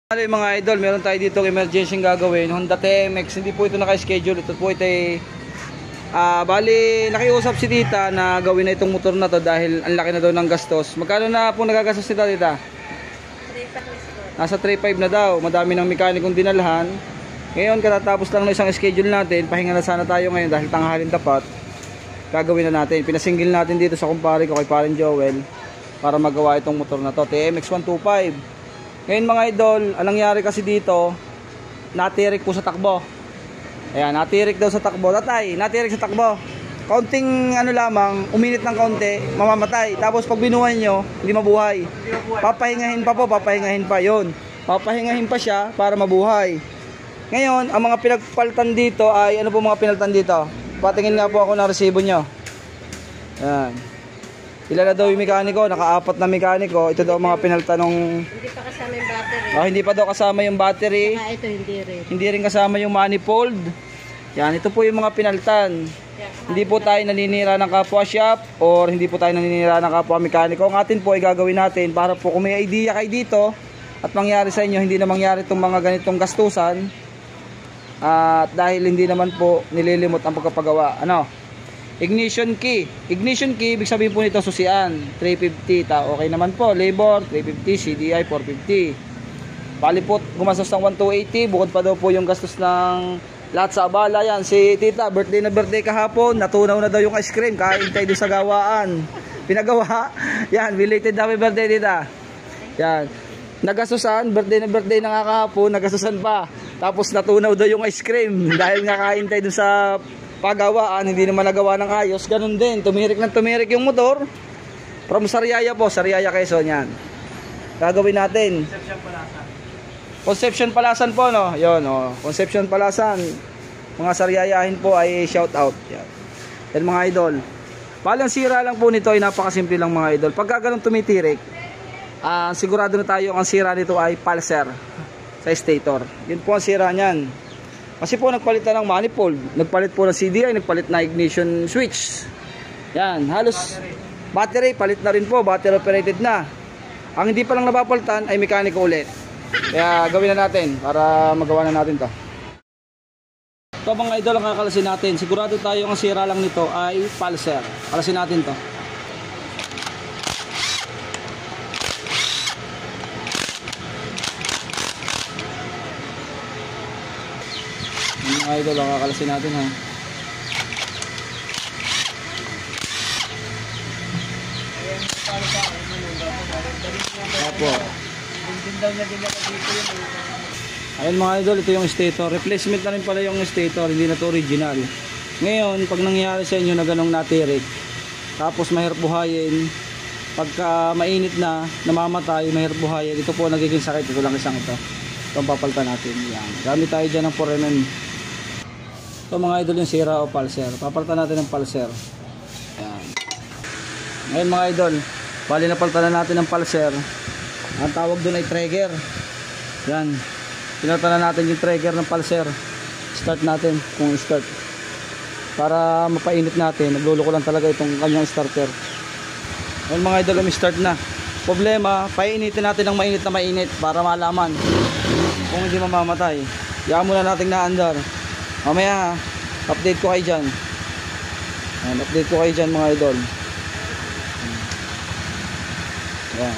Ano yung mga idol, meron tayo dito emergency gagawin. Honda TMX, hindi po ito naka-schedule. Ito po ito ay bali nakiusap si tita na gawin na itong motor na to dahil ang laki na daw ng gastos. Magkano na po nagagastos nito, tita? 3.5. Nasa 3.5 na daw. Madami ng mekanikong dinalhan. Ngayon katatapos lang ng isang schedule natin. Pahinga na sana tayo ngayon dahil tanghalin tapat. Gagawin na natin. Pinasinggil natin dito sa kumpare ko kay Parin Joel para magawa itong motor na to, TMX 125. Ngayon mga idol, anong nangyari kasi dito, natirik po sa takbo. Ayan, natirik daw sa takbo. Tatay, natirik sa takbo. Kaunting ano lamang, uminit ng kaunti, mamamatay. Tapos pag binuhay nyo, hindi mabuhay. Papahingahin pa po, papahingahin pa yon. Papahingahin pa siya para mabuhay. Ngayon, ang mga pinagpalitan dito ay, ano po mga pinalitan dito? Patingin nga po ako ng resibo nyo. Ayan. Ilan na daw yung mekaniko? Naka-4 na mekaniko. Ito daw mga pinalitan ng... Hindi pa kasama yung battery. Oh, hindi pa daw kasama yung battery. Saka ito hindi rin. Hindi rin kasama yung manifold. Yan, ito po yung mga pinalitan. Hindi po tayo naninira ng kapwa shop or hindi po tayo naninira ng kapwa mekaniko. Ang atin po ay gagawin natin para po kung may idea kayo dito at mangyari sa inyo, hindi na mangyari itong mga ganitong gastusan. At dahil hindi naman po nililimot ang pagkapagawa. Ano? Ignition key. Ignition key, ibig sabihin po nito susian. 350. Okay naman po. Labor, 350. CDI, 450. Palipot, gumastos ng 1,280. Bukod pa daw po yung gastos ng lahat sa abala. Yan, si tita, birthday na birthday kahapon. Natunaw na daw yung ice cream. Kain tayo doon sa gawaan. Pinagawa. Yan, belated happy birthday tita. Yan. Nagastusan, birthday na birthday na nga kahapon. Nagastusan pa. Tapos natunaw daw yung ice cream. Dahil nga kain tayo doon sa pagawaan, hindi naman nagawa ng ayos. Ganun din, tumirik ng tumirik yung motor from Sariaya po, Sariaya Quezon. Yan, gagawin natin Conception Palasan po, no? Yun, oh. Conception Palasan, mga Sariayahin po ay shout out. Yan, yan mga idol. Palang sira lang po nito ay napakasimple lang mga idol. Pagka ganun tumitirik, sigurado na tayo ang sira nito ay pulser sa stator. Yun po ang sira niyan. Kasi po nagpalit na ng manifold, nagpalit po ng CDI, nagpalit na ignition switch. Yan, halos battery, palit na rin po, battery operated na. Ang hindi pa lang napapalitan ay mekaniko ulit. Kaya gawin na natin para magawa na natin to. Ito mga idol ang kakalasin natin. Sigurado tayo ang sira lang nito ay pulser. Kalasin natin to. Mga idol, kakalasin natin ha. Opo. Ayun mga idol, ito yung stator. Replacement na rin pala yung stator, hindi na to original. Ngayon, pag nangyari sa inyo na ganong natirik, tapos mahirap buhayin, pagka mainit na, namamatay, mahirap buhayin, ito po nagiging sakit. Ito lang isang ito. Ito ang papalitan natin. Yan. Gamit tayo dyan ng 4mm. Ito mga idol yung sira o pulser. Papalitan natin ng pulser. Yan. Ngayon mga idol, bali napalitan na natin ng pulser. Ang tawag doon ay trigger. Yan. Pinalitan na natin yung trigger ng pulser. Start natin kung start. Para mapainit natin. Nagluluko lang talaga itong kanyang starter. Ngayon mga idol, start na. Problema, painitin natin ng mainit na mainit para malaman kung hindi mamamatay. Yan muna natin naandar. Mamaya, update ko kayo dyan. Ayan, update ko kayo dyan mga idol. Ayan.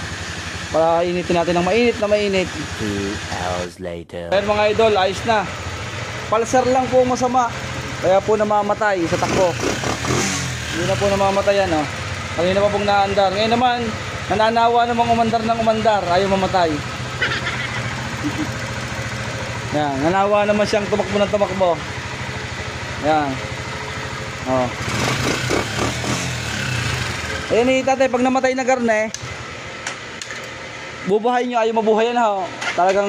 Para initin natin ng mainit na mainit. 2 hours later. Ayan mga idol, ayos na. Pulser lang po masama. Kaya po namamatay sa takbo. Hindi na po namamatay yan. Oh. Kanina pa pong naandar. Ngayon naman, nananawa namang umandar ng umandar. Ayaw mamatay. Ayan, nanawa naman siyang tumakbo ng tumakbo. Yan. Oh. Ayan eh, tatay, pag namatay na garne, bubuhay nyo, ayaw mabuhay yan ha. Talagang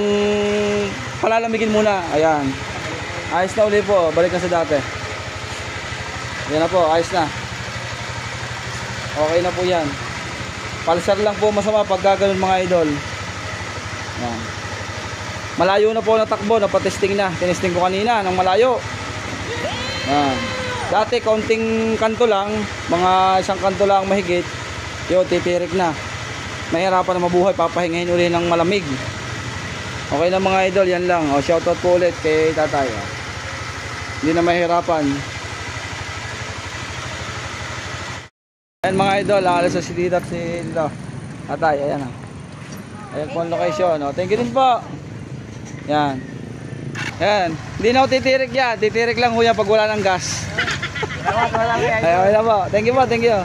palalamigin muna. Ayan. Ayos na uli po. Balik na sa dati. Ayan na po, ayos na. Okay na po yan. Pulser lang po masama pag gaganon mga idol. Ayan. Malayo na po natakbo, napatesting na. Tinesting ko kanina ng malayo. Yan. Dati kaunting kanto lang, mga isang kanto lang mahigit. Yo, titirik na. Mahirapan na mabuhay, papahingahin uli ng malamig. Okay na mga idol, yan lang. O, shoutout po ulit kay tatay. O. Hindi na mahirapan. Ayan mga idol, alas sa si Dito si dito. Tatay, ayan o. Ayan po ang location. O, thank you din po. Yan. Yan. Hindi na ako titirik yan. Titirik lang ho yan pag wala ng gas. Ayun na po. Thank you po, thank you.